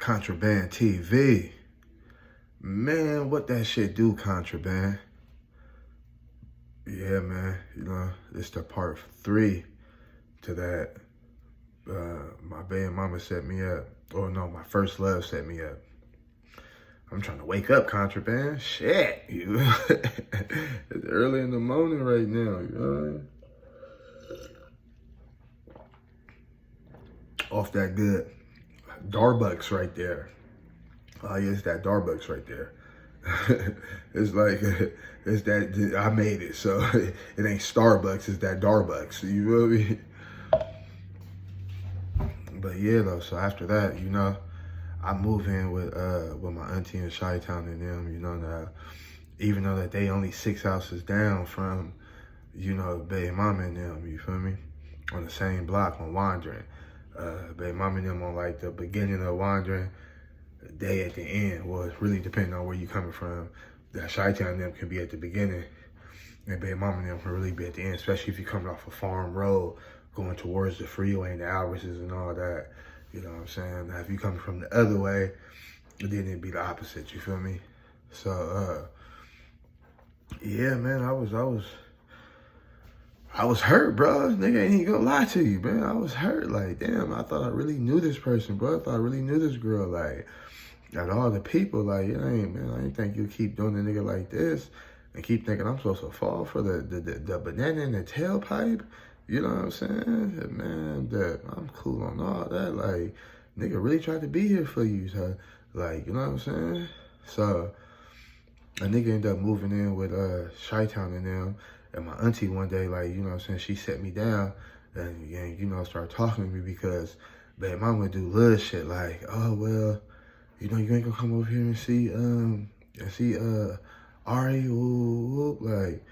Contraband TV. Man, what that shit do, Contraband? Yeah, man, it's the part 3 to that. My baby mama set me up. Oh no, my first love set me up. I'm trying to wake up, Contraband. Shit, it's early in the morning right now, you know what I mean? Off that good Darbucks right there. Oh yeah, it's that Darbucks right there. It's like, it's that, I made it, so it ain't Starbucks, it's that Darbucks, you feel me? But yeah, though, so after that, I move in with my auntie in Chi-Town and them, now, even though that they only 6 houses down from, baby mama and them, you feel me? On the same block, on Wandering. Baby mama and them on like the beginning of Wandering, they at the end. Well, it's really depending on where you coming from. That Chi-Town and them can be at the beginning, and baby mama and them can really be at the end, especially if you coming off a farm road, going towards the freeway and the Albertsons and all that. You know what I'm saying? Now, if you coming from the other way, then it'd be the opposite, you feel me? So, yeah, man, I was hurt, bro. Nigga ain't even gonna lie to you, man. I was hurt. Like, damn, I thought I really knew this person, bro. I thought I really knew this girl. Like, out of all the people, like, I ain't think you'd keep doing a nigga like this and keep thinking I'm supposed to fall for the banana in the tailpipe. You know what I'm saying? Man, I'm cool on all that. Like, nigga really tried to be here for you. So, like, you know what I'm saying? So, a nigga ended up moving in with Chi-Town and them. And my auntie one day, like, you know what I'm saying, she set me down and started talking to me because baby mama would do little shit like, oh, well, you ain't gonna come over here and see Ari, like,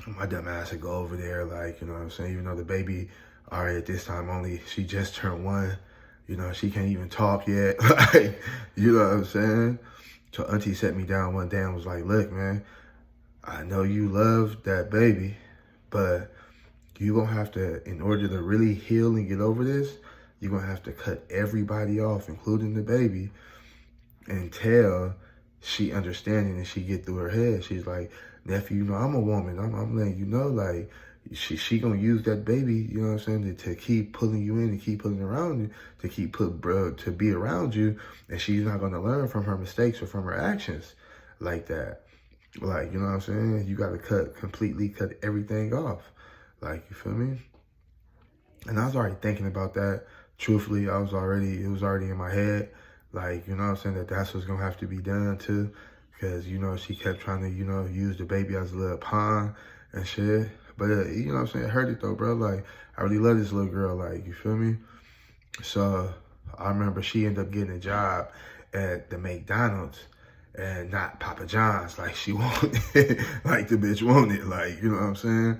my dumb ass would go over there, like, you know what I'm saying, even though the baby Ari at this time she just turned 1, she can't even talk yet, like, you know what I'm saying? So auntie set me down one day and was like, look, man, I know you love that baby, but you gonna have to, in order to really heal and get over this, you're gonna have to cut everybody off, including the baby, until she understanding and she get through her head. She's like, nephew, I'm a woman. I'm letting you know, like, she gonna use that baby, you know what I'm saying, to keep pulling you in and keep pulling around you, to be around you, and she's not gonna learn from her mistakes or from her actions like that. Like, you know what I'm saying? You gotta completely cut everything off. Like, you feel me? And I was already thinking about that. Truthfully, it was already in my head. Like, you know what I'm saying, that's what's gonna have to be done too. Because, she kept trying to, use the baby as a little pawn and shit. But, you know what I'm saying, it hurt it though, bro. Like, I really love this little girl, like, you feel me? So, I remember she ended up getting a job at the McDonald's and not Papa John's like she wanted, like the bitch wanted, like, you know what I'm saying?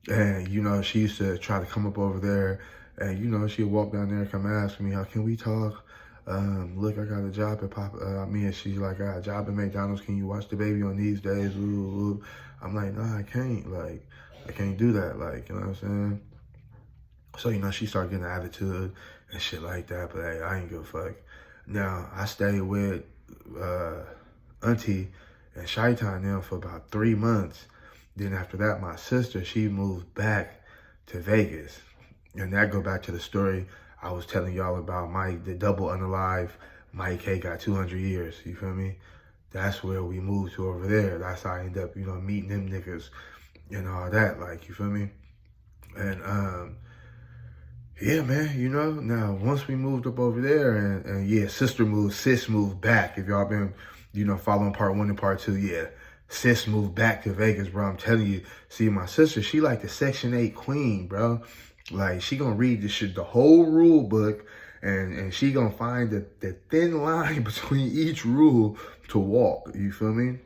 And, she used to try to come up over there and, she'd walk down there and come ask me, how can we talk? Look, I got a job at and she's like, I got a job at McDonald's. Can you watch the baby on these days? Ooh. I'm like, no, I can't. Like, I can't do that. Like, you know what I'm saying? So, she started getting an attitude and shit like that. But, hey, I ain't give a fuck. Now, I stayed with auntie and Chi-Town them for about 3 months. Then after that, my sister, she moved back to Vegas. And that go back to the story I was telling y'all about the double unalive, Mike K got 200 years, you feel me? That's where we moved to over there. That's how I ended up, meeting them niggas and all that, like, you feel me? And, yeah, man, now once we moved up over there and yeah, sis moved back. If y'all been, following part 1 and part 2, yeah, sis moved back to Vegas, bro. I'm telling you, see, my sister, she like the Section 8 queen, bro. Like, she gonna read the whole rule book and she gonna find the thin line between each rule to walk, you feel me?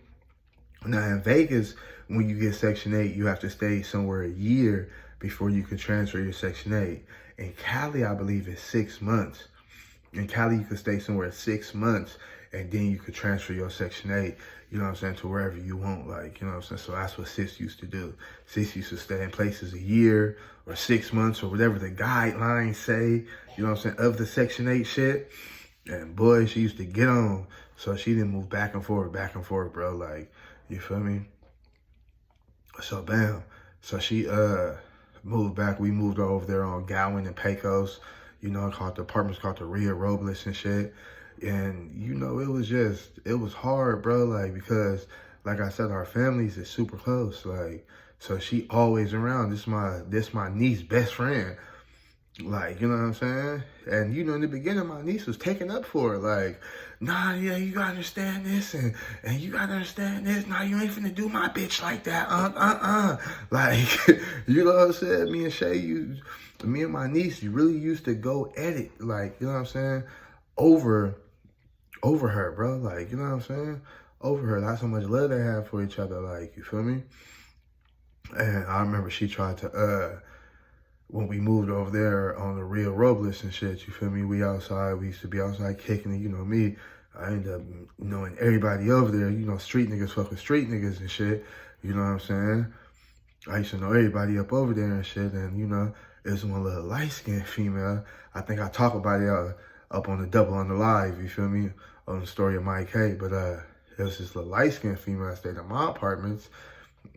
Now, in Vegas, when you get Section 8, you have to stay somewhere a year before you can transfer your Section 8. In Cali, I believe it's 6 months. In Cali, you could stay somewhere 6 months and then you could transfer your Section 8, you know what I'm saying, to wherever you want, like, you know what I'm saying? So that's what sis used to do. Sis used to stay in places a year or 6 months or whatever the guidelines say, you know what I'm saying, of the Section 8 shit. And boy, she used to get on. So she didn't move back and forth, bro. Like, you feel me? So bam. So she moved back. We moved over there on Gowan and Pecos. You know, called the apartments called the Rio Robles and shit. And you know, it was hard, bro. Like, because like I said, our families is super close. Like, so she always around. This my niece's best friend. Like, you know what I'm saying? And, you know, in the beginning, my niece was taking up for it. Like, nah, yeah, you gotta understand this, and you gotta understand this. Nah, you ain't finna do my bitch like that. Like, you know what I'm saying? Me and my niece, you really used to go at it. Like, you know what I'm saying? Over her, bro. Like, you know what I'm saying? Over her. That's how much love they have for each other. Like, you feel me? And I remember she tried to, when we moved over there on the Rio Robles and shit, you feel me? We used to be outside kicking it, you know me. I ended up knowing everybody over there, you know, street niggas fuck with street niggas and shit, you know what I'm saying? I used to know everybody up over there and shit, and, you know, there's one little light-skinned female. I think I talk about it up on the Double on the Live, you feel me? On the story of Mike K, but there was this little light-skinned female that stayed at my apartments.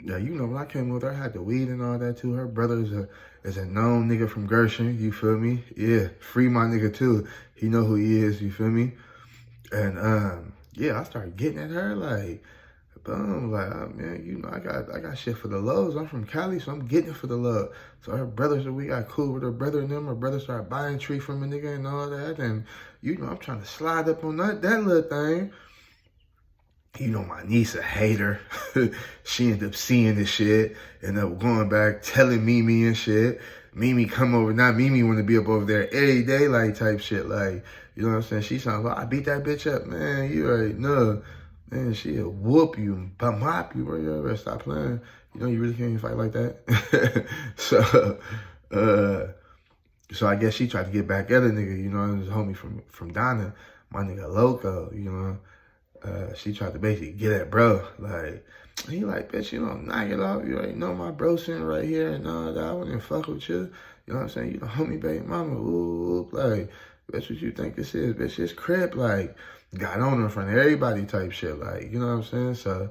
Yeah, you know, when I came over there, I had the weed and all that too. Her brother is a known nigga from Gershon, you feel me? Yeah, free my nigga too. He know who he is, you feel me? And yeah, I started getting at her like, boom, like, oh, man, you know, I got shit for the lows. I'm from Cali, so I'm getting it for the love. So her brothers, we got cool with her brother and them. Her brother started buying tree from a nigga and all that. And, you know, I'm trying to slide up on that little thing. You know, my niece a hater. She ended up seeing this shit, ended up going back, telling Mimi and shit. Mimi come over, not Mimi want to be up over there every day, like type shit. Like, you know what I'm saying? She sounds like, I beat that bitch up, man. You already know. Man, she'll whoop you, mop you, bro. You ever stop playing? You know, you really can't even fight like that. So I guess she tried to get back at a nigga, you know, his homie from Donna, my nigga Loco, you know. She tried to basically get at bro. Like, he like, bitch, you don't knock it off. You already know my bro sitting right here and all that. I wouldn't fuck with you. You know what I'm saying? You the homie baby mama. Ooh, like, bitch, what you think this is? Bitch, it's crip. Like, got on in front of everybody type shit. Like, you know what I'm saying? So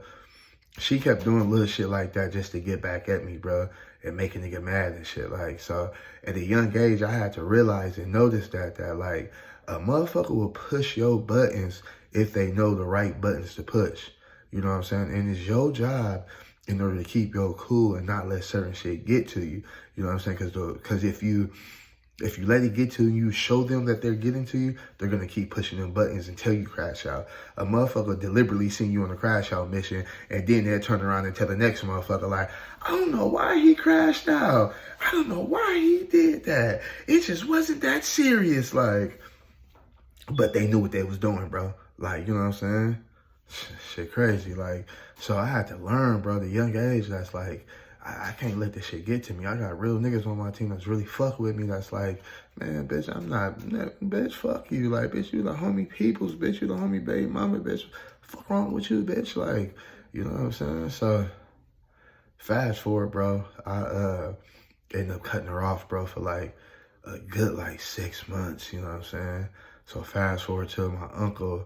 she kept doing little shit like that just to get back at me, bro, and make a nigga mad and shit. Like, so at a young age, I had to realize and notice that like, a motherfucker will push your buttons if they know the right buttons to push. You know what I'm saying? And it's your job in order to keep your cool and not let certain shit get to you. You know what I'm saying? Because if you let it get to you, you show them that they're getting to you, they're going to keep pushing them buttons until you crash out. A motherfucker deliberately send you on a crash out mission, and then they'll turn around and tell the next motherfucker, like, I don't know why he crashed out. I don't know why he did that. It just wasn't that serious. Like, but they knew what they was doing, bro. Like, you know what I'm saying? Shit crazy. Like, so I had to learn, bro, the young age that's like, I can't let this shit get to me. I got real niggas on my team that's really fuck with me. That's like, man, bitch, I'm not, bitch, fuck you. Like, bitch, you the homie peoples, bitch, you the homie baby mama, bitch. Fuck wrong with you, bitch? Like, you know what I'm saying? So, fast forward, bro. I ended up cutting her off, bro, for like a good like 6 months. You know what I'm saying? So fast forward to my uncle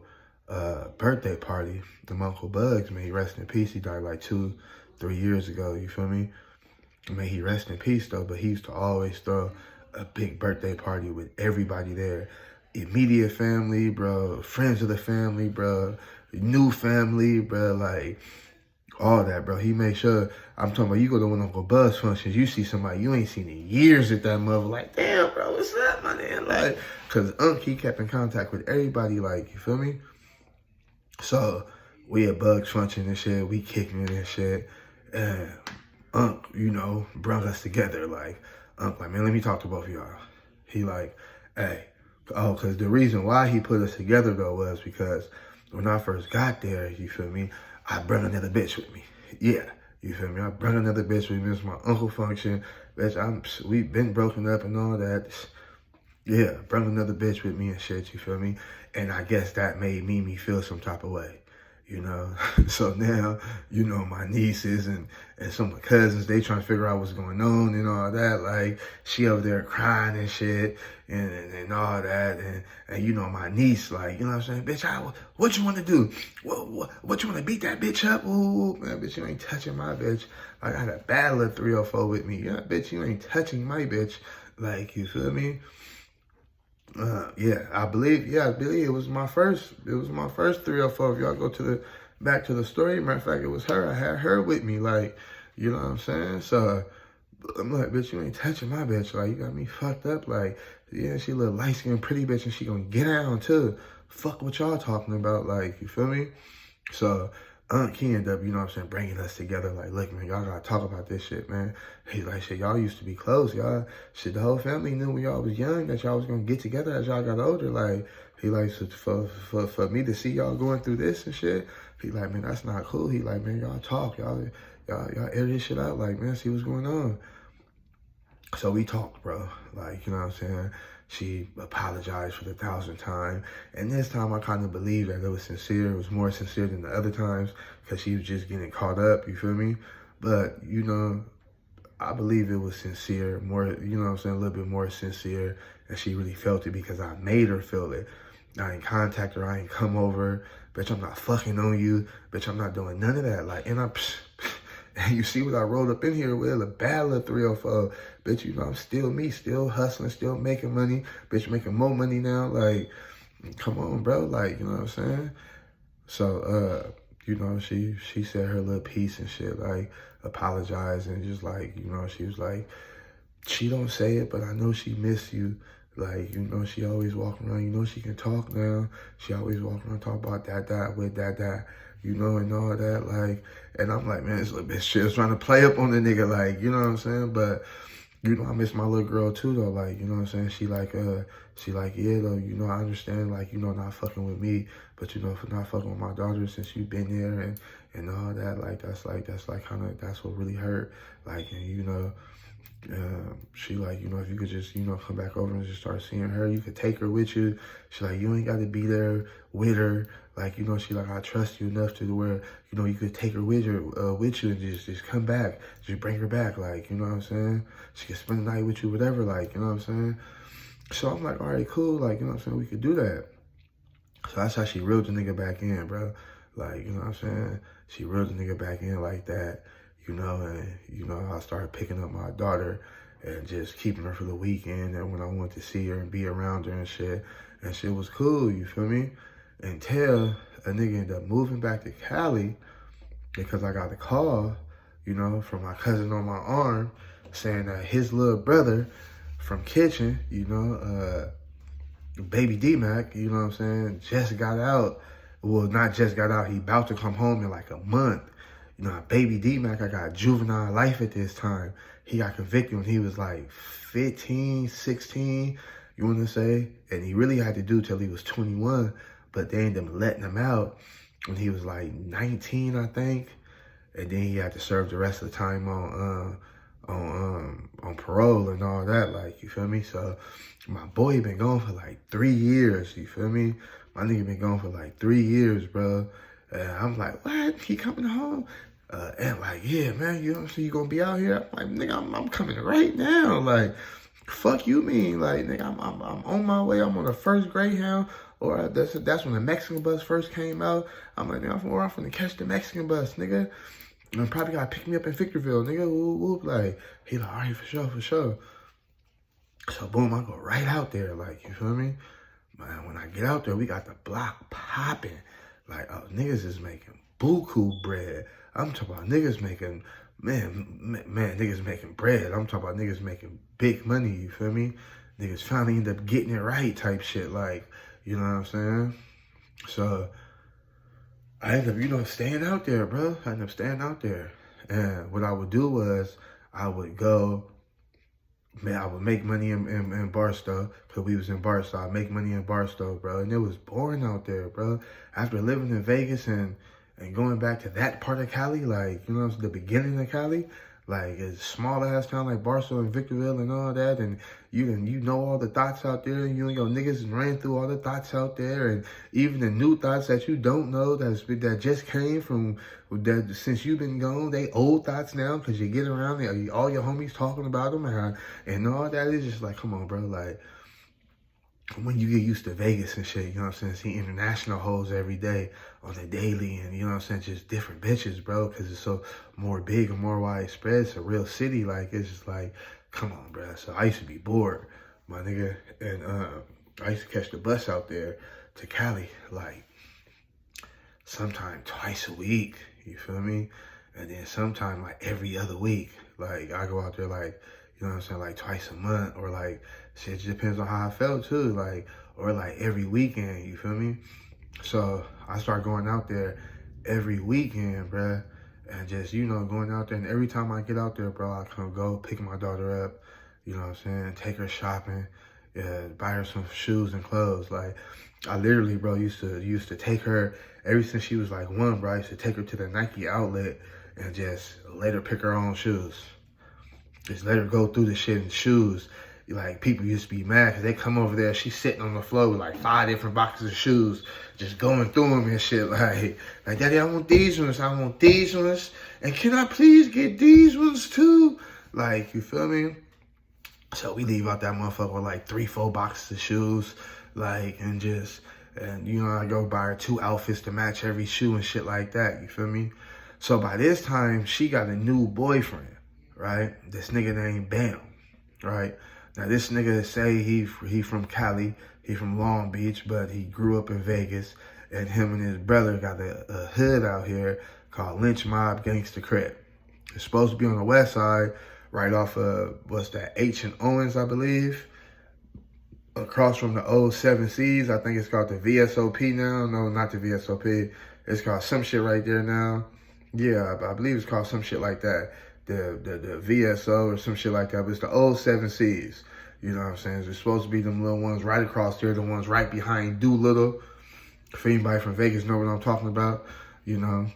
birthday party. My Uncle Bugs, may he rest in peace. He died like 2-3 years ago, you feel me? May he rest in peace though, but he used to always throw a big birthday party with everybody there. Immediate family, bro, friends of the family, bro, new family, bro, like all that, bro. He made sure, I'm talking about, you go to one of Uncle Buzz functions, you see somebody you ain't seen in years at that mother, like, damn, bro, what's up, my man? Like, because he kept in contact with everybody, like, you feel me? So, we at Bugs function and shit, we kicking it and shit, and Unc, you know, brought us together, like, Unc, like, man, let me talk to both of y'all. He like, hey, oh, because the reason why he put us together, though, was because when I first got there, you feel me, I brought another bitch with me. Yeah, you feel me? I brought another bitch with me. It's my uncle function. Bitch, we've been broken up and all that. Yeah, brought another bitch with me and shit, you feel me? And I guess that made Mimi feel some type of way. you know. So now, you know, my nieces and some of my cousins, they trying to figure out what's going on and all that. Like, she over there crying and shit and all that. And, you know, my niece, like, you know what I'm saying? Bitch, what you want to do? What you want to beat that bitch up? Ooh, man, bitch, you ain't touching my bitch. Like, I had a bad little 304 with me. Yeah, bitch, you ain't touching my bitch. Like, you feel me? Yeah, I believe it was my first 304. If y'all go back to the story, matter of fact, it was her. I had her with me, like, you know what I'm saying? So I'm like, bitch, you ain't touching my bitch. Like, you got me fucked up. Like, yeah, she a little light-skinned pretty bitch and she gonna get down too. Fuck what y'all talking about, like, you feel me? So Aunt Key ended up, you know what I'm saying, bringing us together. Like, look, man, y'all gotta talk about this shit, man. He's like, shit, y'all used to be close, y'all. Shit, the whole family knew when y'all was young that y'all was gonna get together as y'all got older. Like, he like, so for me to see y'all going through this and shit, he like, man, that's not cool. He like, man, y'all talk, y'all air this shit out. Like, man, see what's going on. So we talked, bro. Like, you know what I'm saying? She apologized for the 1,000th time. And this time I kind of believe that it was sincere. It was more sincere than the other times because she was just getting caught up, you feel me? But, you know, I believe it was sincere, more, you know what I'm saying, a little bit more sincere. And she really felt it because I made her feel it. I ain't contact her. I ain't come over. Bitch, I'm not fucking on you. Bitch, I'm not doing none of that. Like, and and you see what I rolled up in here with, a bad little 304. Bitch, you know, I'm still me, still hustling, still making money. Bitch, making more money now. Like, come on, bro. Like, you know what I'm saying? So, you know, she said her little piece and shit, like, apologized and just like, you know, she was like, she don't say it, but I know she missed you. Like, you know, she always walking around, you know, she can talk now. She always walking around, talk about that, with that, you know, and all that, like, and I'm like, man, this little bitch shit is trying to play up on the nigga, like, you know what I'm saying? But, you know, I miss my little girl too, though, like, you know what I'm saying? She like, yeah, though, you know, I understand, like, you know, not fucking with me, but, you know, for not fucking with my daughter since you've been there and all that, like, that's kind of, that's what really hurt, like, and, you know, she like, you know, if you could just, you know, come back over and just start seeing her, you could take her with you. She like, you ain't got to be there with her. Like, you know, she like, I trust you enough to where, you know, you could take her with you and just come back, just bring her back. Like, you know what I'm saying? She could spend the night with you, whatever. Like, you know what I'm saying? So I'm like, all right, cool. Like, you know what I'm saying? We could do that. So that's how she reeled the nigga back in, bro. Like, you know what I'm saying? She reeled the nigga back in like that. You know, and, you know, I started picking up my daughter and just keeping her for the weekend and when I wanted to see her and be around her and shit was cool, you feel me? Until a nigga ended up moving back to Cali because I got a call, you know, from my cousin on my arm saying that his little brother from Kitchen, you know, baby D-Mac, you know what I'm saying, just got out. Well, not just got out, he about to come home in like a month. You know, baby D-Mac, I got juvenile life at this time. He got convicted when he was like 15, 16, you want to say? And he really had to do till he was 21, but they ended up letting him out when he was like 19, I think. And then he had to serve the rest of the time on parole and all that, like, you feel me? So my boy been gone for like 3 years, you feel me? My nigga been gone for like 3 years, bro. And I'm like, what? He coming home? And like, yeah, man, you know what I'm saying? You gonna be out here? I'm like, nigga, I'm coming right now. Like, fuck you mean? Like, nigga, I'm on my way. I'm on the first Greyhound. Or that's when the Mexican bus first came out. I'm like, nigga, I'm finna catch the Mexican bus, nigga. And probably gotta pick me up in Victorville, nigga. Whoop, whoop. Like, he like, all right, for sure. So boom, I go right out there, like, you feel me? Man, when I get out there, we got the block popping. Like, niggas is making buku bread. I'm talking about niggas making, man, niggas making bread. I'm talking about niggas making big money, you feel me? Niggas finally end up getting it right type shit, like, you know what I'm saying? So, I ended up, you know, staying out there, bro. I ended up staying out there. And what I would do was, I would go, man, I would make money in Barstow, because we was in Barstow. I'd make money in Barstow, bro. And it was boring out there, bro. After living in Vegas and going back to that part of Cali, like, you know, the beginning of Cali, Like a small ass town like Barstow and Victorville and all that, and you know all the thoughts out there, and you and your niggas ran through all the thoughts out there, and even the new thoughts that you don't know that just came from that since you've been gone, they old thoughts now because you get around there, all your homies talking about them and all that. Is just like, come on, bro, like. When you get used to Vegas and shit, you know what I'm saying? See international hoes every day on the daily and, you know what I'm saying, just different bitches, bro, because it's so more big and more widespread. It's a real city. Like, it's just like, come on, bro. So I used to be bored, my nigga. And I used to catch the bus out there to Cali, like, sometime twice a week, you feel me? And then sometime, like, every other week. Like, I go out there, like, you know what I'm saying, like twice a month, or like, shit just depends on how I felt too, like, or like every weekend, you feel me? So I start going out there every weekend, bruh, and just, you know, going out there, and every time I get out there, bro, I come go pick my daughter up, you know what I'm saying, take her shopping, buy her some shoes and clothes. Like, I literally, bro, used to take her, ever since she was like 1, bro, I used to take her to the Nike outlet and just let her pick her own shoes. Just let her go through the shit in shoes. Like, people used to be mad because they come over there, she's sitting on the floor with like 5 different boxes of shoes, just going through them and shit. Like, Daddy, I want these ones, I want these ones, and can I please get these ones too? Like, you feel me? So we leave out that motherfucker with like 3, 4 boxes of shoes, like, and you know, I go buy her 2 outfits to match every shoe and shit like that, you feel me? So by this time, she got a new boyfriend. Right? This nigga named Bam, right? Now this nigga say he from Cali, he from Long Beach, but he grew up in Vegas, and him and his brother got a hood out here called Lynch Mob Gangsta Crib. It's supposed to be on the west side, right off of, what's that, H and Owens, I believe, across from the old 7 Seas. I think it's called the VSOP now. No, not the VSOP. It's called some shit right there now. Yeah, I believe it's called some shit like that. The VSO or some shit like that, but it's the old 7 Seas. You know what I'm saying? It's supposed to be them little ones right across there, the ones right behind Doolittle. If anybody from Vegas know what I'm talking about, you know.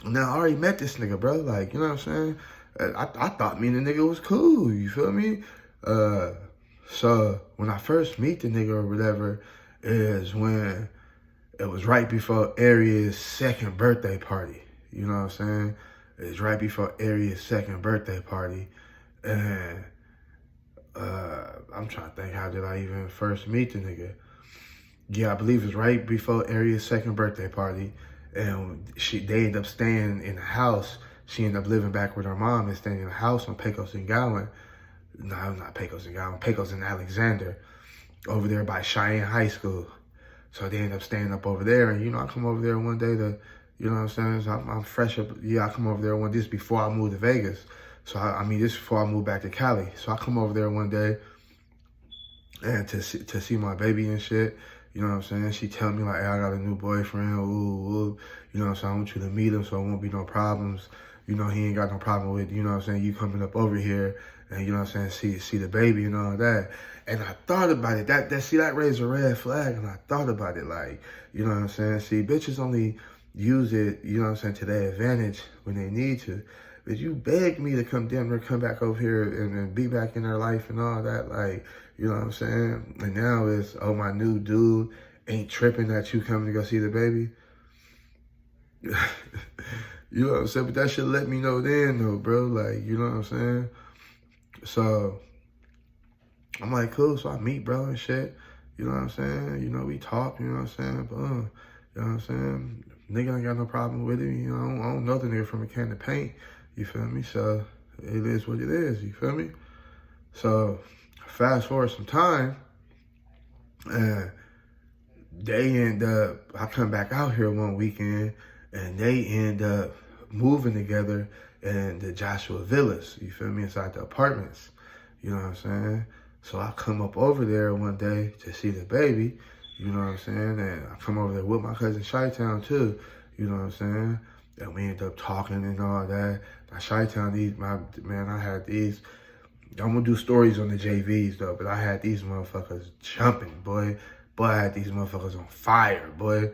Now, I already met this nigga, bro. Like, you know what I'm saying? I thought me and the nigga was cool, you feel me? So, when I first meet the nigga or whatever, is when it was right before Aria's 2nd birthday party. You know what I'm saying? It's right before Aria's 2nd birthday party. And I'm trying to think, how did I even first meet the nigga? Yeah, I believe it's right before Aria's 2nd birthday party. And they ended up staying in the house. She ended up living back with her mom and staying in the house on Pecos and Gowan. No, not Pecos and Gowan. Pecos and Alexander. Over there by Cheyenne High School. So they ended up staying up over there. And, you know, I come over there one day to, you know what I'm saying? So I'm fresh up. Yeah, I come over there one day. This before I moved to Vegas. So, I mean, this before I moved back to Cali. So I come over there one day and to see my baby and shit. You know what I'm saying? She tell me, like, hey, I got a new boyfriend. Ooh. You know what I'm saying? I want you to meet him so it won't be no problems. You know, he ain't got no problem with, you know what I'm saying, you coming up over here and, you know what I'm saying, see the baby and all that. And I thought about it. That raised a red flag, and I thought about it, like, you know what I'm saying? See, bitches only use it, you know what I'm saying, to their advantage when they need to. But you begged me to come back over here and be back in their life and all that, like, you know what I'm saying? And now it's, oh, my new dude ain't tripping that you coming to go see the baby. You know what I'm saying? But that should let me know then, though, bro. Like, you know what I'm saying? So, I'm like, cool. So I meet bro and shit. You know what I'm saying? You know, we talk, you know what I'm saying? Boom. You know what I'm saying? Nigga ain't got no problem with it. You know, I don't know the nigga from a can of paint. You feel me? So, it is what it is. You feel me? So, fast forward some time, and I come back out here one weekend, and they end up moving together in the Joshua Villas, you feel me, inside the apartments, you know what I'm saying? So I come up over there one day to see the baby, you know what I'm saying? And I come over there with my cousin Chi-Town too, you know what I'm saying? And we end up talking and all that. Now Chi-Town, I had these, I'm gonna do stories on the JVs though, but I had these motherfuckers jumping, boy. Boy, I had these motherfuckers on fire, boy.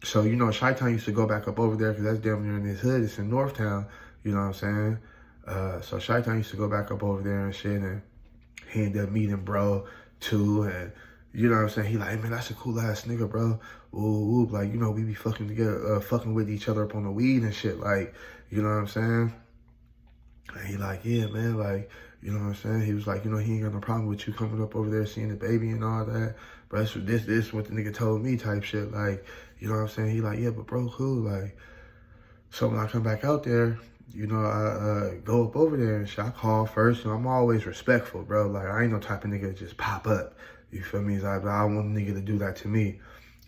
So, you know, Chi-Town used to go back up over there because that's damn near in his hood. It's in Northtown, you know what I'm saying? So Shaitan used to go back up over there and shit, and he ended up meeting bro too, and you know what I'm saying? He like, hey, man, that's a cool ass nigga, bro. Ooh, like, you know, we be fucking together, fucking with each other up on the weed and shit, like, you know what I'm saying? And he like, yeah, man, like, you know what I'm saying? He was like, you know, he ain't got no problem with you coming up over there, seeing the baby and all that. But this what the nigga told me type shit, like, you know what I'm saying? He like, yeah, but bro, cool, like. So when I come back out there, you know, I go up over there and shit. I call first, and I'm always respectful, bro. Like, I ain't no type of nigga to just pop up. You feel me? Like, I don't want a nigga to do that to me.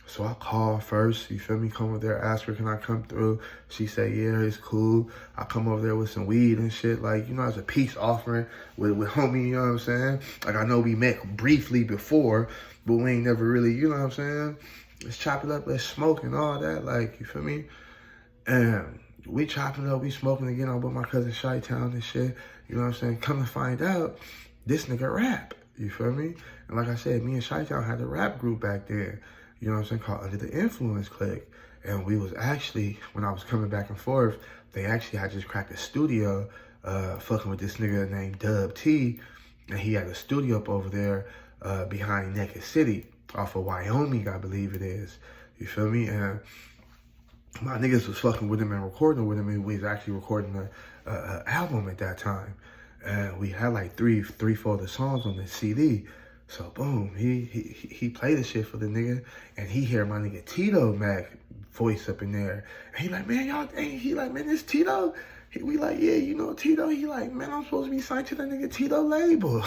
So I call first, you feel me? Come over there, ask her, can I come through? She say, yeah, it's cool. I come over there with some weed and shit, like, you know, as a peace offering with homie, you know what I'm saying? Like, I know we met briefly before, but we ain't never really, you know what I'm saying? Let's chop it up, let's smoke and all that, like, you feel me? And we chopping up, we smoking again. I'm with my cousin Chi-Town and shit. You know what I'm saying? Come to find out, this nigga rap. You feel me? And like I said, me and Chi-Town had a rap group back then. You know what I'm saying? Called Under the Influence Clique. And we was actually, when I was coming back and forth, they actually had just cracked a studio fucking with this nigga named Dub T. And he had a studio up over there behind Naked City off of Wyoming, I believe it is. You feel me? And my niggas was fucking with him and recording with him, and we was actually recording a album at that time. And we had like three, four of the songs on the CD. So boom, he played the shit for the nigga, and he hear my nigga Tito Mac voice up in there. And he like, man, y'all, he like, man, this Tito? We like, yeah, you know Tito? He like, man, I'm supposed to be signed to that nigga Tito label.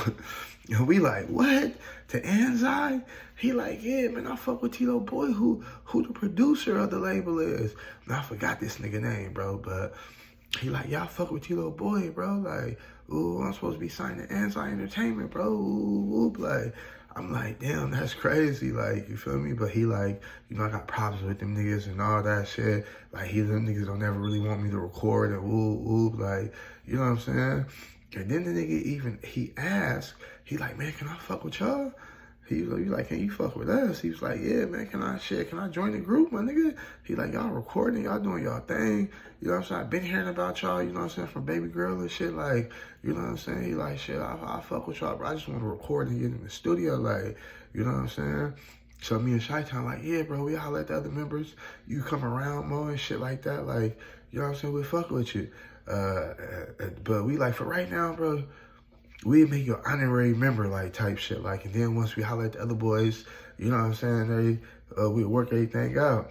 And we like, what? To Anzai? He like, yeah, man, I fuck with Tito Boy, who the producer of the label is. And I forgot this nigga name, bro, but he like, y'all fuck with Tito Boy, bro. Like, ooh, I'm supposed to be signed to Anzai Entertainment, bro. Ooh, like, I'm like, damn, that's crazy, like, you feel me? But he like, you know, I got problems with them niggas and all that shit. Like, them niggas don't ever really want me to record and like, you know what I'm saying? And then the nigga he asked, he like, man, can I fuck with y'all? He was like, can you fuck with us? He was like, yeah, man, can I join the group, my nigga? He like, y'all recording, y'all doing y'all thing. You know what I'm saying? I've been hearing about y'all, you know what I'm saying, from Baby Girl and shit, like, you know what I'm saying? He like, shit, I fuck with y'all, bro. I just want to record and get in the studio, like, you know what I'm saying? So me and Chi-Town like, yeah, bro, we all let the other members, you come around more and shit like that, like, you know what I'm saying? We fuck with you. But we like, for right now, bro, we make you an honorary member, like, type shit, like, and then once we holler at the other boys, you know what I'm saying, we work everything out.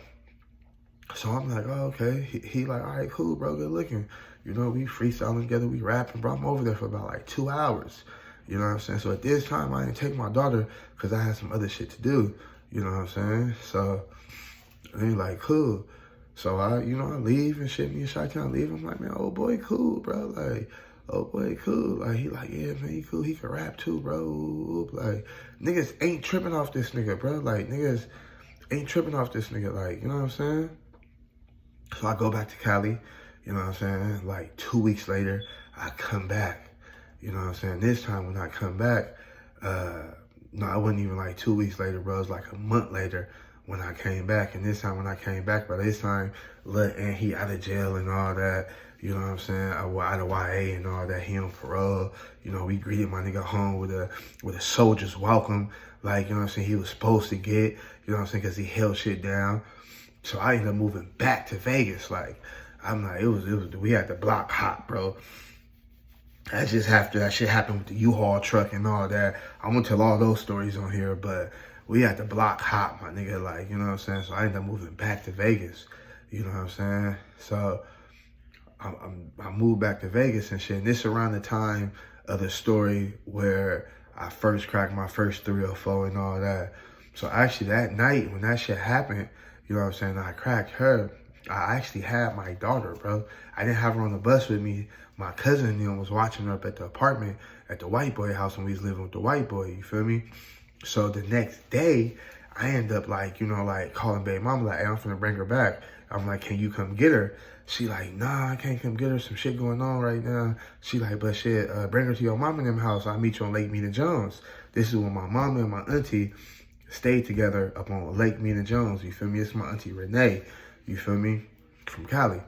So I'm like, oh, okay. He like, all right, cool, bro, good looking. You know, we freestyling together, we rapping, bro. I'm over there for about like 2 hours. You know what I'm saying? So at this time, I didn't take my daughter because I had some other shit to do. You know what I'm saying? So, and he like, cool. So I leave and shit. Me and Chi-Town leave. I'm like, man, old boy, cool, bro. Like, oh boy, cool. Like, he like, yeah, man, he cool. He can rap too, bro. Like, niggas ain't tripping off this nigga, bro. Like, niggas ain't tripping off this nigga. Like, you know what I'm saying? So I go back to Cali, you know what I'm saying? Like 2 weeks later, I come back. You know what I'm saying? This time when I come back, no, it wasn't even like 2 weeks later, bro. It was like a month later when I came back. And this time when I came back, by this time, and he out of jail and all that. You know what I'm saying? Out of YA and all that. He on parole. You know, we greeted my nigga home with a soldier's welcome. Like, you know what I'm saying? He was supposed to get, you know what I'm saying? Because he held shit down. So I ended up moving back to Vegas. Like, I'm like, we had the block hot, bro. That's just after that shit happened with the U-Haul truck and all that. I won't tell all those stories on here, but we had the block hot, my nigga. Like, you know what I'm saying? So I ended up moving back to Vegas. You know what I'm saying? So I moved back to Vegas and shit. And this around the time of the story where I first cracked my first 304 and all that. So actually that night when that shit happened, you know what I'm saying, I cracked her, I actually had my daughter, bro. I didn't have her on the bus with me. My cousin and them was watching her up at the apartment at the white boy house when we was living with the white boy, you feel me? So the next day, I end up like, you know, like calling baby mama, like, hey, I'm finna bring her back. I'm like, can you come get her? She like, nah, I can't come get her. Some shit going on right now. She like, but shit, bring her to your mama and them house. I'll meet you on Lake Mina Jones. This is when my mama and my auntie stayed together up on Lake Mina Jones, you feel me? It's my auntie Renee, you feel me? From Cali.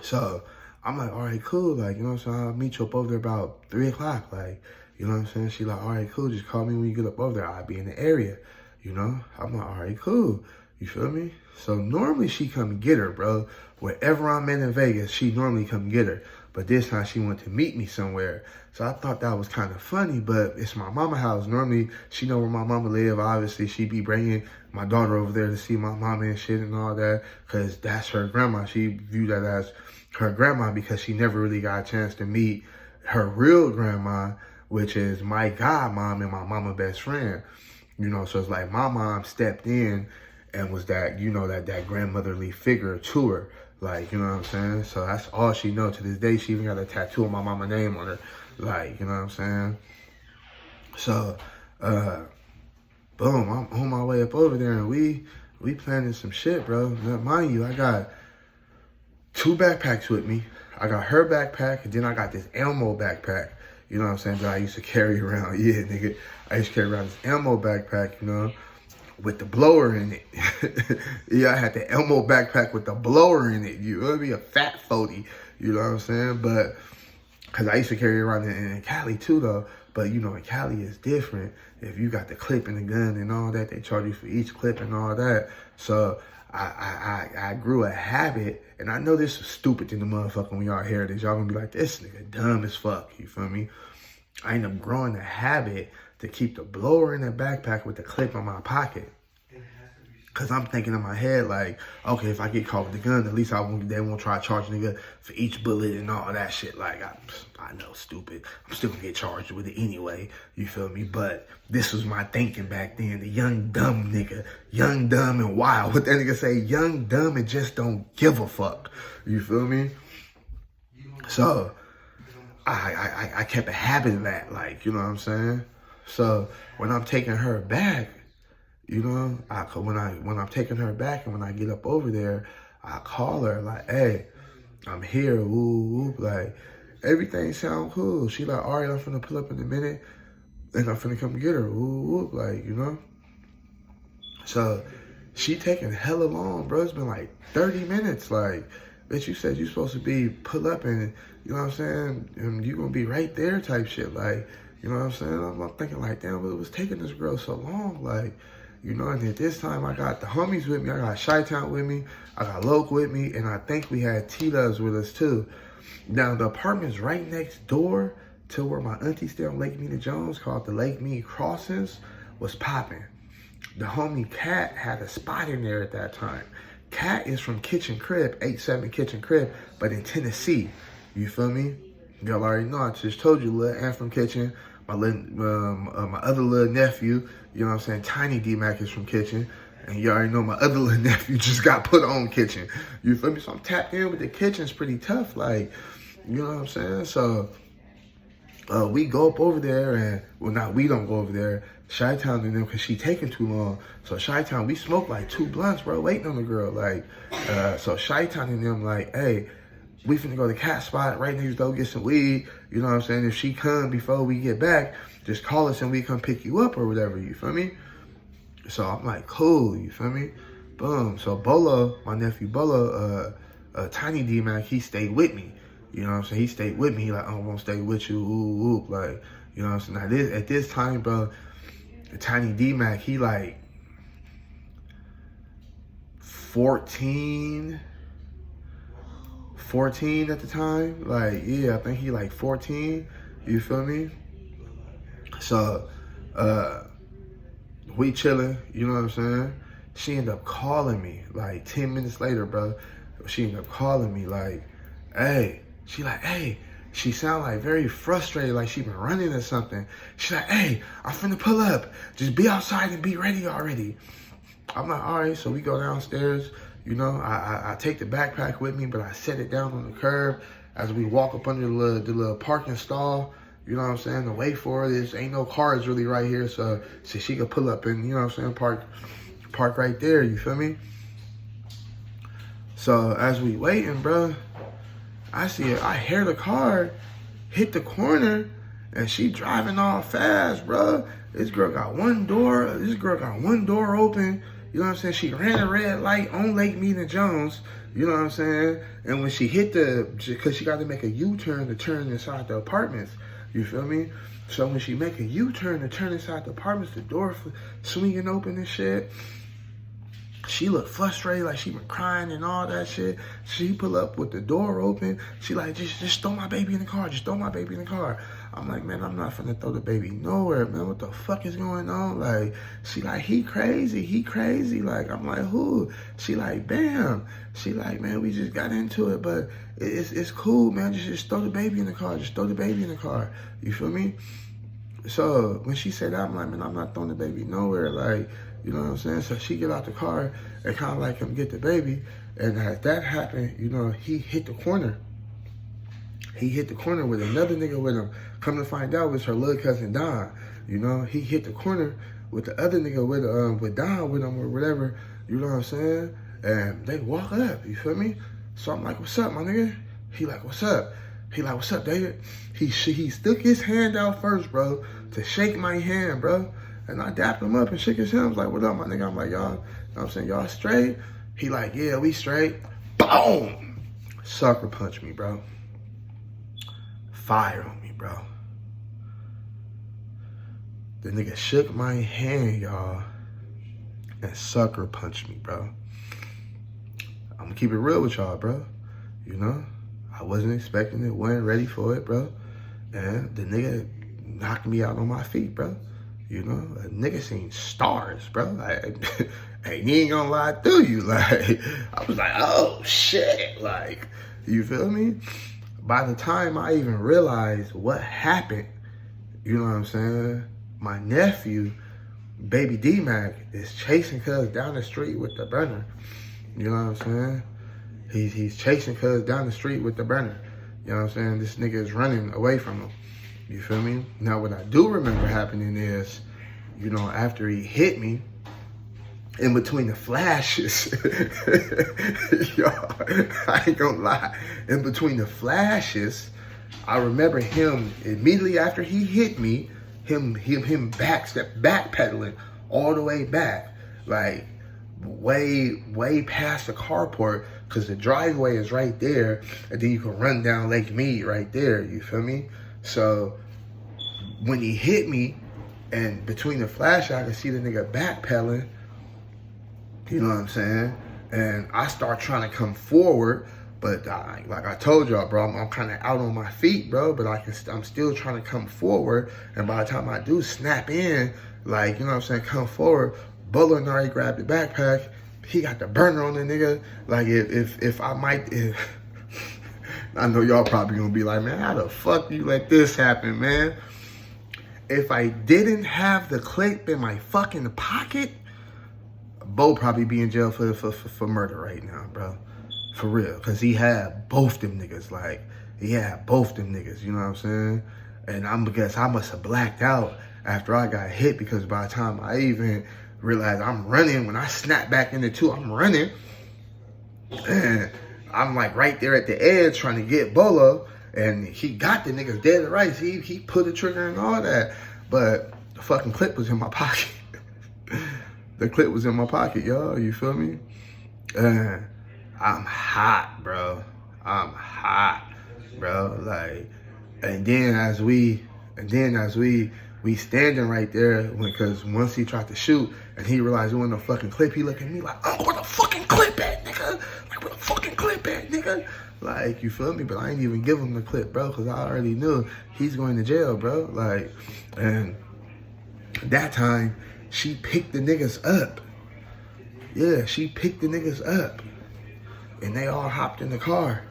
So I'm like, all right, cool. Like, you know what I'm saying? I'll meet you up over there about 3 o'clock. Like, you know what I'm saying? She like, all right, cool. Just call me when you get up over there. I'll be in the area, you know? I'm like, all right, cool. You feel me? So normally she come get her, bro. Wherever I'm in Vegas, she normally come get her. But this time she went to meet me somewhere. So I thought that was kind of funny, but it's my mama house. Normally, she know where my mama live. Obviously, she be bringing my daughter over there to see my mama and shit and all that, because that's her grandma. She viewed that as her grandma because she never really got a chance to meet her real grandma, which is my godmom and my mama best friend. You know, so it's like my mom stepped in and was that, you know, that grandmotherly figure to her. Like, you know what I'm saying? So that's all she knows to this day. She even got a tattoo of my mama's name on her. Like, you know what I'm saying? So, boom, I'm on my way up over there, and we planning some shit, bro. Now, mind you, I got 2 backpacks with me. I got her backpack, and then I got this Elmo backpack. You know what I'm saying? That I used to carry around. Yeah, nigga. I used to carry around this Elmo backpack, you know, with the blower in it. Yeah, I had the Elmo backpack with the blower in it. You know, be a fat 40. You know what I'm saying? But, because I used to carry around in Cali too, though. But, you know, in Cali it's different. If you got the clip and the gun and all that, they charge you for each clip and all that. So I grew a habit, and I know this is stupid in the motherfucker when y'all hear this. Y'all gonna be like, this nigga dumb as fuck, you feel me? I ended up growing a habit to keep the blower in the backpack with the clip in my pocket. Because I'm thinking in my head, like, okay, if I get caught with the gun, at least they won't try to charge a nigga for each bullet and all that shit. Like, I know, stupid. I'm still going to get charged with it anyway, you feel me? But this was my thinking back then, the young, dumb nigga. Young, dumb, and wild. What that nigga say? Young, dumb, and just don't give a fuck. You feel me? So, I kept a habit of that, like, you know what I'm saying? So, when I'm taking her back, you know, when I'm taking her back and when I get up over there, I call her like, hey, I'm here, woo, like, everything sound cool. She like, all right, I'm finna pull up in a minute and I'm finna come get her, woo, like, you know. So she taking hella long, bro. It's been like 30 minutes, like, bitch, you said you supposed to pull up and, you know what I'm saying, and you gonna be right there type shit, like, you know what I'm saying? I'm thinking like, damn, it was taking this girl so long, like, you know, and at this time, I got the homies with me. I got Chi-Town with me. I got Loke with me. And I think we had T-Dubs with us, too. Now, the apartment's right next door to where my auntie stayed on Lake Mead Jones, called the Lake Mead Crossings, was popping. The homie Cat had a spot in there at that time. Cat is from Kitchen Crib, 87 Kitchen Crib, but in Tennessee. You feel me? Y'all already know. I just told you, Lil Ant from Kitchen. My other little nephew, you know what I'm saying, Tiny D-Mac is from Kitchen. And you already know my other little nephew just got put on Kitchen. You feel me? So I'm tapped in with the Kitchen's pretty tough. Like, you know what I'm saying? So we go up over there and, well, not we don't go over there. Chi-Town and them, because she taking too long. So Chi-Town, we smoked like 2 blunts, bro, waiting on the girl. Like, so Chi-Town and them like, hey, we finna go to the Cat spot right next door, get some weed. You know what I'm saying? If she come before we get back, just call us and we come pick you up or whatever, you feel me? So I'm like, cool, you feel me? Boom. So Bolo, my nephew Bolo, Tiny D-Mac, he stayed with me. You know what I'm saying? He stayed with me. He like, I'm gonna stay with you, ooh, like, you know what I'm saying? Now at this time, bro, Tiny D-Mac, he like 14 at the time. Like, yeah, I think he like 14. You feel me? So, we chilling, you know what I'm saying? She ended up calling me like 10 minutes later, bro. She ended up calling me like, hey, she sound like very frustrated, like she been running or something. She's like, hey, I'm finna pull up. Just be outside and be ready already. I'm like, all right, so we go downstairs. You know, I take the backpack with me, but I set it down on the curb as we walk up under the little parking stall. You know what I'm saying? To wait for her. There ain't no cars really right here, so she could pull up and, you know what I'm saying, park right there. You feel me? So as we waiting, bro, I hear the car hit the corner, and she driving all fast, bro. This girl got one door open. You know what I'm saying? She ran a red light on Lake Mead Jones. You know what I'm saying? And when she hit because she got to make a U-turn to turn inside the apartments. You feel me? So when she make a U-turn to turn inside the apartments, the door swinging open and shit, she looked frustrated, like she been crying and all that shit. She pull up with the door open. She like, just throw my baby in the car. Just throw my baby in the car. I'm like, man, I'm not finna throw the baby nowhere, man. What the fuck is going on? Like, she like, he crazy. Like, I'm like, who? She like, bam. She like, man, we just got into it, but it's cool, man. Just throw the baby in the car. Just throw the baby in the car. You feel me? So when she said that, I'm like, man, I'm not throwing the baby nowhere. Like, you know what I'm saying? So she get out the car and kind of like him get the baby. And as that happened, you know, he hit the corner. He hit the corner with another nigga with him. Come to find out, it was her little cousin Don. You know, he hit the corner with the other nigga with Don with him or whatever. You know what I'm saying? And they walk up. You feel me? So I'm like, what's up, my nigga? He like, what's up? He like, what's up, David? He stuck his hand out first, bro, to shake my hand, bro. And I dapped him up and shook his hand. I was like, what up, my nigga? I'm like, y'all, you know what I'm saying, y'all straight? He like, yeah, we straight. Boom! Sucker punched me, bro. Fire on me, bro. The nigga shook my hand, y'all, and sucker punched me, bro. I'm gonna keep it real with y'all, bro. You know? I wasn't expecting it, wasn't ready for it, bro. And the nigga knocked me out on my feet, bro. You know, a nigga seen stars, bro. Like, ain't even gonna lie to you. Like, I was like, oh, shit. Like, you feel me? By the time I even realized what happened, you know what I'm saying? My nephew, Baby D-Mac, is chasing cuz down the street with the burner. You know what I'm saying? He's chasing cuz down the street with the burner. You know what I'm saying? This nigga is running away from him. You feel me? Now, what I do remember happening is, you know, after he hit me, in between the flashes, y'all, I ain't gonna lie, in between the flashes, I remember him immediately after he hit me, him backpedaling all the way back, like way past the carport, because the driveway is right there, and then you can run down Lake Mead right there, you feel me? So when he hit me, and between the flash, I could see the nigga backpedaling, you know what I'm saying? And I start trying to come forward, but like I told y'all, bro, I'm kind of out on my feet, bro, but I'm still trying to come forward. And by the time I do snap in, like, you know what I'm saying, come forward, Bullet already grabbed the backpack. He got the burner on the nigga. Like, if I know y'all probably gonna be like, man, how the fuck you let this happen, man? If I didn't have the clip in my fucking pocket, Bo probably be in jail for murder right now, bro. For real. Because he had both them niggas. Like, he had both them niggas, you know what I'm saying? And guess I must have blacked out after I got hit, because by the time I even realized I'm running, when I snapped back into two, I'm running. And I'm like right there at the edge trying to get Bolo. And he got the niggas dead to rights. He put the trigger and all that. But the fucking clip was in my pocket. The clip was in my pocket, y'all. You feel me? And I'm hot, bro. I'm hot, bro. Like, and then as we standing right there, because once he tried to shoot and he realized it wasn't no fucking clip, he looked at me like, oh, where the fucking clip at, nigga? Like, where the fucking clip at, nigga? Like, you feel me? But I ain't even give him the clip, bro, because I already knew he's going to jail, bro. Like, and that time, she picked the niggas up. Yeah, she picked the niggas up. And they all hopped in the car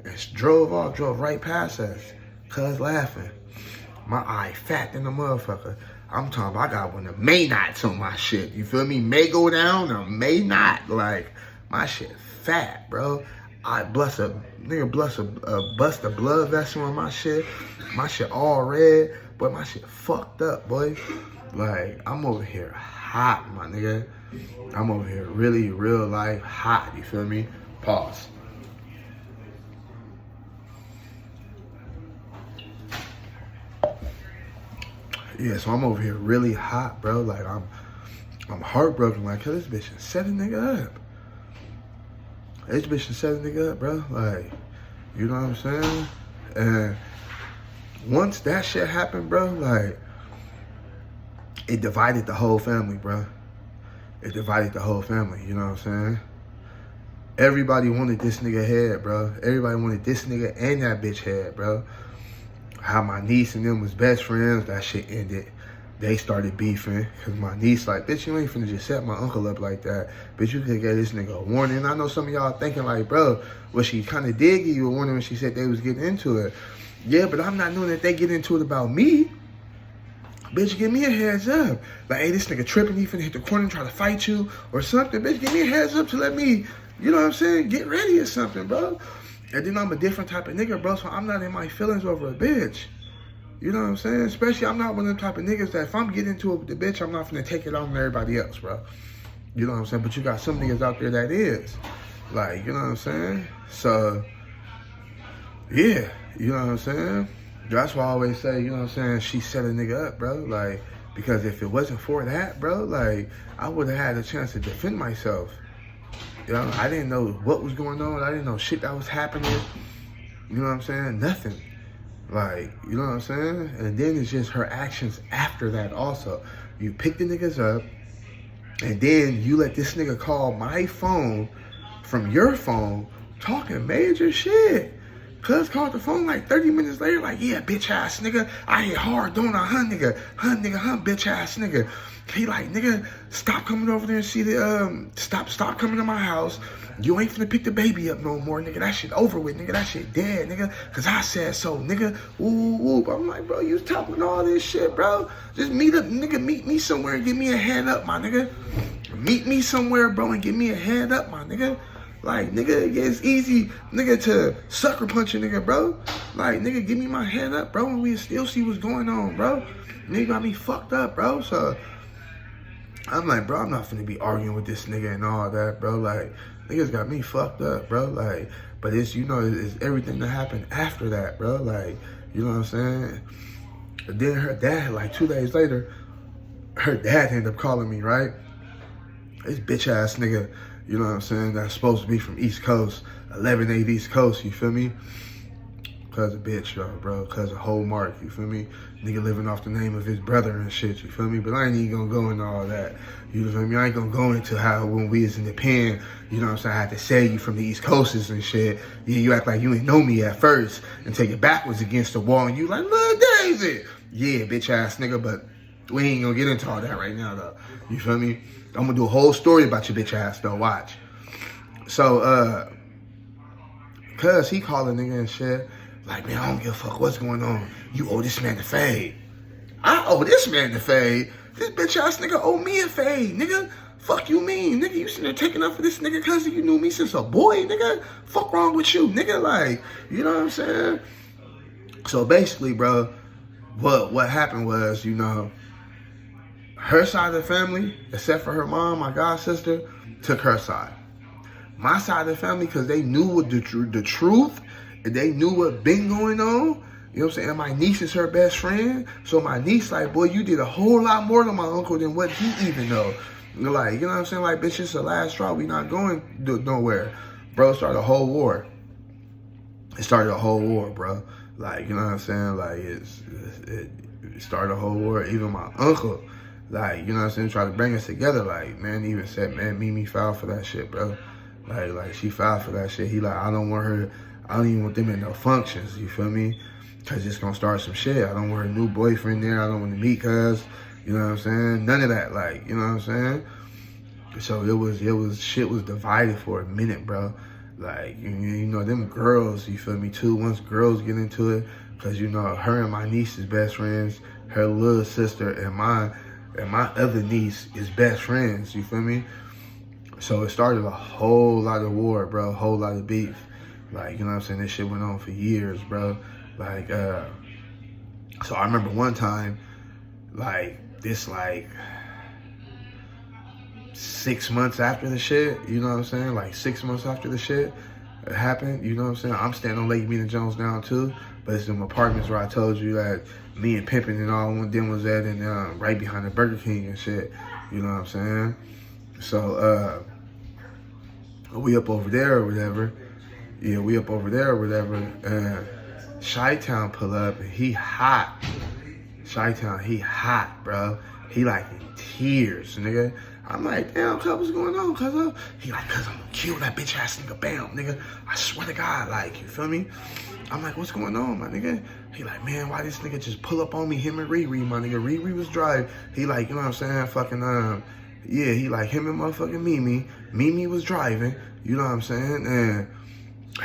and drove right past us. Cuz laughing. My eye fat than a motherfucker. I'm talking about I got one of may nots on my shit. You feel me? May go down or may not. Like, my shit fat, bro. I bust a blood vessel on my shit. My shit all red. But my shit fucked up, boy. Like, I'm over here hot, my nigga. I'm over here really, real life hot. You feel me? Pause. Yeah, so I'm over here really hot, bro. Like, I'm heartbroken. Like, this bitch is set a nigga up. This bitch done set a nigga up, bro. Like, you know what I'm saying? And once that shit happened, bro, like, it divided the whole family, bro. It divided the whole family, you know what I'm saying? Everybody wanted this nigga head, bro. Everybody wanted this nigga and that bitch head, bro. How my niece and them was best friends, that shit ended. They started beefing, because my niece like, bitch, you ain't finna just set my uncle up like that. Bitch, you could get this nigga a warning. I know some of y'all thinking like, bro, well, she kind of did give you a warning when she said they was getting into it. Yeah, but I'm not knowing that they get into it about me. Bitch, give me a heads up. Like, hey, this nigga tripping, he finna hit the corner and try to fight you or something. Bitch, give me a heads up to let me, you know what I'm saying, get ready or something, bro. And then I'm a different type of nigga, bro, so I'm not in my feelings over a bitch. You know what I'm saying? Especially, I'm not one of them type of niggas that if I'm getting into it with the bitch, I'm not finna take it on to everybody else, bro. You know what I'm saying? But you got some niggas out there that is. Like, you know what I'm saying? So, yeah, you know what I'm saying? That's why I always say, you know what I'm saying, she set a nigga up, bro. Like, because if it wasn't for that, bro, like, I would have had a chance to defend myself. You know, I didn't know what was going on. I didn't know shit that was happening. You know what I'm saying? Nothing. Like, you know what I'm saying? And then it's just her actions after that also. You pick the niggas up, and then you let this nigga call my phone from your phone talking major shit. Cuz called the phone like 30 minutes later, like, yeah, bitch ass nigga, I hit hard, don't I, huh nigga, bitch ass nigga. He like, nigga, stop coming over there and see the, stop coming to my house. You ain't finna pick the baby up no more, nigga. That shit over with, nigga. That shit dead, nigga. Cause I said so, nigga. Ooh. I'm like, bro, you talking all this shit, bro. Just meet up, nigga. Meet me somewhere and give me a hand up, my nigga. Meet me somewhere, bro, and give me a hand up, my nigga. Like, nigga, it's easy, nigga, to sucker punch a nigga, bro. Like, nigga, give me my hand up, bro, and we still see what's going on, bro. Nigga got me fucked up, bro. So, I'm like, bro, I'm not finna be arguing with this nigga and all that, bro. Like, niggas got me fucked up, bro. Like, but it's, you know, it's everything that happened after that, bro. Like, you know what I'm saying? And then her dad, like 2 days later, her dad ended up calling me, right? This bitch ass nigga, you know what I'm saying, that's supposed to be from East Coast, 11-8 East Coast, you feel me? Cause of bitch, bro, cause of whole mark, you feel me? Nigga living off the name of his brother and shit, you feel me? But I ain't even gonna go into all that, you feel me? I ain't gonna go into how when we was in the pen, you know what I'm saying, I had to say you from the East Coasters and shit. Yeah, you act like you ain't know me at first until your back was against the wall and you like, look, Daisy. Yeah, bitch ass nigga, but we ain't gonna get into all that right now, though. You feel me? I'm gonna do a whole story about your bitch ass, though. Watch. So, cuz he calling nigga and shit. Like, man, I don't give a fuck what's going on. You owe this man the fade. I owe this man the fade. This bitch ass nigga owe me a fade, nigga. Fuck you mean, nigga? You sitting there taking up for this nigga cuz you knew me since a boy, nigga? Fuck wrong with you, nigga? Like, you know what I'm saying? So basically, bro, what happened was, you know, her side of the family, except for her mom, my god sister, took her side. My side of the family, because they knew what the truth, and they knew what been going on. You know what I'm saying? And my niece is her best friend. So my niece like, boy, you did a whole lot more than my uncle than what he even know. Like, you know what I'm saying? Like, bitch, it's the last straw. We not going nowhere. Bro, it started a whole war. It started a whole war, bro. Like, you know what I'm saying? Like, it started a whole war. Even my uncle, like, you know what I'm saying, tried to bring us together. Like, man, even said, man, Mimi filed for that shit, bro. Like she filed for that shit. He like, I don't even want them in no functions, you feel me? Cause it's gonna start some shit. I don't want a new boyfriend there. I don't want to meet cuz, you know what I'm saying? None of that, like, you know what I'm saying? So shit was divided for a minute, bro. Like, you know, them girls, you feel me, too, once girls get into it, cause, you know, her and my niece is best friends, her little sister and my other niece is best friends, you feel me? So it started a whole lot of war, bro, a whole lot of beef. Like, you know what I'm saying? This shit went on for years, bro. Like, so I remember one time, like, 6 months after the shit, you know what I'm saying? Like 6 months after the shit happened, you know what I'm saying? I'm staying on Lake Mina Jones now too, but it's them apartments where I told you that me and Pimpin' and all one of them was at, and right behind the Burger King and shit, you know what I'm saying? So, We up over there or whatever. Yeah, we up over there or whatever. And Chi-Town pull up and he hot. Chi-Town, he hot, bro. He like in tears, nigga. I'm like, damn, cuz, what's going on, cuz? He like, cuz, I'm gonna kill that bitch ass nigga, bam, nigga. I swear to God, like, you feel me? I'm like, what's going on, my nigga? He like, man, why this nigga just pull up on me, him and Riri, my nigga. Riri was driving. He like, you know what I'm saying, fucking, yeah, he like, him and motherfucking Mimi. Mimi was driving, you know what I'm saying? And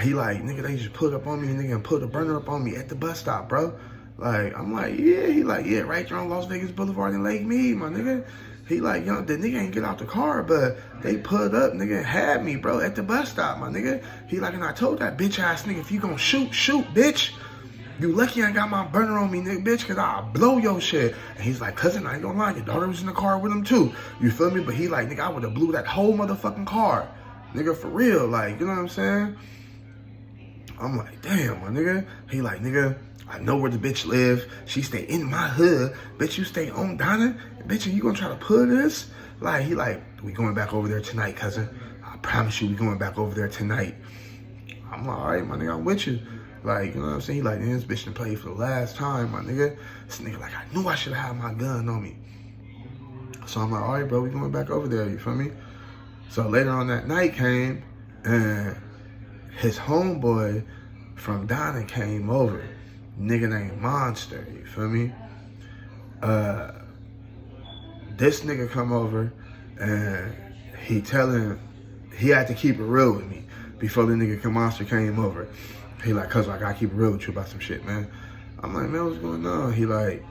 he like, nigga, they just put up on me, nigga, and put a burner up on me at the bus stop, bro. Like, I'm like, yeah. He like, yeah, right there on Las Vegas Boulevard in Lake Mead, my nigga. He like, yo, the nigga ain't get out the car, but they put up, nigga, and had me, bro, at the bus stop, my nigga. He like, and I told that bitch ass nigga, if you gonna shoot, shoot, bitch. You lucky I ain't got my burner on me, nigga, bitch, cause I'll blow your shit. And he's like, cousin, I ain't gonna lie, your daughter was in the car with him too. You feel me? But he like, nigga, I would've blew that whole motherfucking car. Nigga, for real, like, you know what I'm saying? I'm like, damn, my nigga. He like, nigga, I know where the bitch live. She stay in my hood. Bitch, you stay on Donna? Bitch, are you gonna try to pull this? Like, he like, we going back over there tonight, cousin. I promise you we going back over there tonight. I'm like, all right, my nigga, I'm with you. Like, you know what I'm saying? He like, man, this bitch done played for the last time, my nigga. This nigga like, I knew I should have had my gun on me. So I'm like, all right, bro, we going back over there, you feel me? So later on that night came, and his homeboy from Donna came over. Nigga named Monster, you feel me? This nigga come over and he telling, he had to keep it real with me before the nigga Monster came over. He like, cuz I gotta keep it real with you about some shit, man. I'm like, man, what's going on? He like,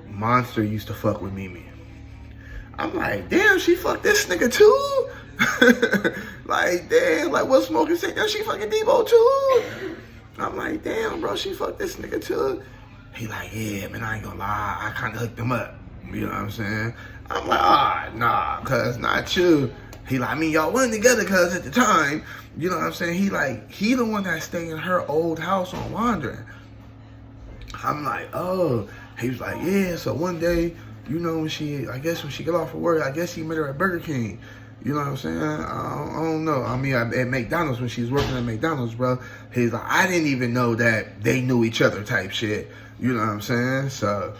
Monster used to fuck with Mimi. I'm like, damn, she fucked this nigga too? Like, damn, like, what Smoking said? Damn, she fucking Debo too? I'm like, damn, bro, she fucked this nigga too? He like, yeah, man, I ain't gonna lie, I kinda hooked him up. You know what I'm saying? I'm like, nah, cuz, not you. He like, I mean, y'all wasn't together, cuz, at the time. You know what I'm saying? He like, he the one that stayed in her old house on Wandering. I'm like, oh. He was like, yeah, so one day, you know, when she got off of work, I guess he met her at Burger King. You know what I'm saying? I don't know. I mean, at McDonald's, when she was working at McDonald's, bro, he's like, I didn't even know that they knew each other type shit. You know what I'm saying? So,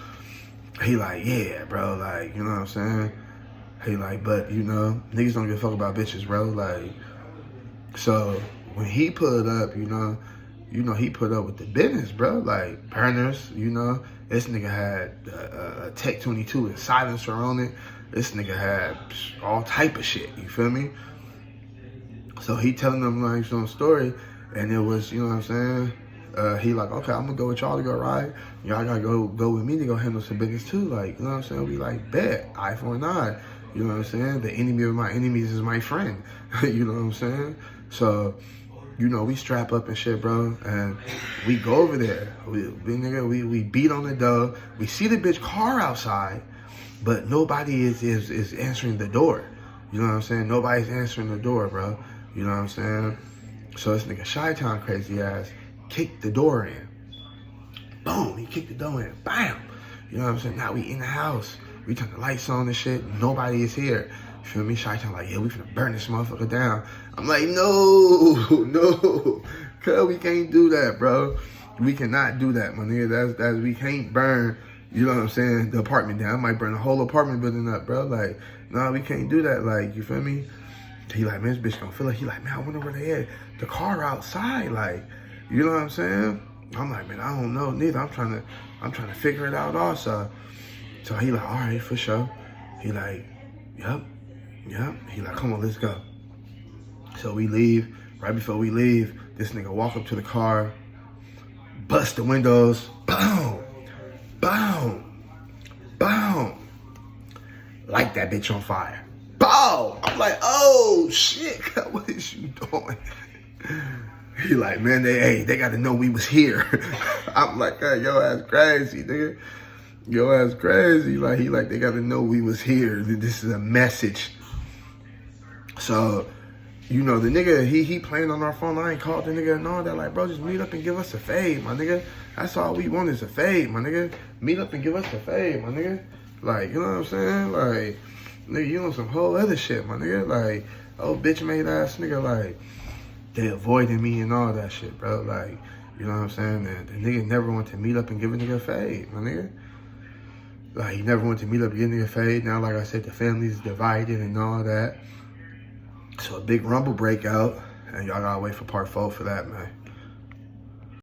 he like, yeah, bro, like, you know what I'm saying? He like, but, you know, niggas don't give a fuck about bitches, bro. Like, so, when he put up, you know, he put up with the business, bro. Like, burners, you know. This nigga had a Tech 22 and silencer on it. This nigga had all type of shit, you feel me? So he telling them like some story, and it was, you know what I'm saying? He like, okay, I'm gonna go with y'all to go ride. Y'all gotta go with me to go handle some business too. Like, you know what I'm saying? We like, bet, eye for an eye. You know what I'm saying? The enemy of my enemies is my friend. You know what I'm saying? So, you know, we strap up and shit, bro, and we go over there. We beat on the door. We see the bitch car outside, but nobody is answering the door. You know what I'm saying? Nobody's answering the door, bro. You know what I'm saying? So this nigga Chi-Town crazy ass kicked the door in. Boom, he kicked the door in. Bam. You know what I'm saying? Now we in the house. We turn the lights on and shit. Nobody is here. You feel me? Chi-Town like, yeah, we finna burn this motherfucker down. I'm like, no. Cuz we can't do that, bro. We cannot do that, my nigga. That's we can't burn, you know what I'm saying, the apartment down. I might burn the whole apartment building up, bro. Like, nah, we can't do that. Like, you feel me? He like, man, this bitch gonna feel it. He like, man, I wonder where they at. The car outside, like, you know what I'm saying? I'm like, man, I don't know neither. I'm trying to figure it out also. So he like, all right, for sure. He like, yep. He like, come on, let's go. So we leave. Right before we leave, this nigga walk up to the car, bust the windows, boom, boom, boom. Light that bitch on fire. Boom! I'm like, oh shit, what is you doing? He like, man, they gotta know we was here. I'm like, hey, yo ass crazy, nigga. Yo ass crazy. Like, he like, they gotta know we was here. This is a message. So, you know, the nigga, he playing on our phone. I ain't called the nigga and all that. Like, bro, just meet up and give us a fade, my nigga. That's all we want is a fade, my nigga. Meet up and give us a fade, my nigga. Like, you know what I'm saying? Like, nigga, you on some whole other shit, my nigga. Like, oh, bitch made ass nigga, like, they avoiding me and all that shit, bro. Like, you know what I'm saying? And the nigga never wanted to meet up and give a nigga a fade, my nigga. Like, he never wanted to meet up and give a nigga a fade. Now, like I said, the family's divided and all that. So a big rumble breakout, and y'all gotta wait for part 4 for that, man.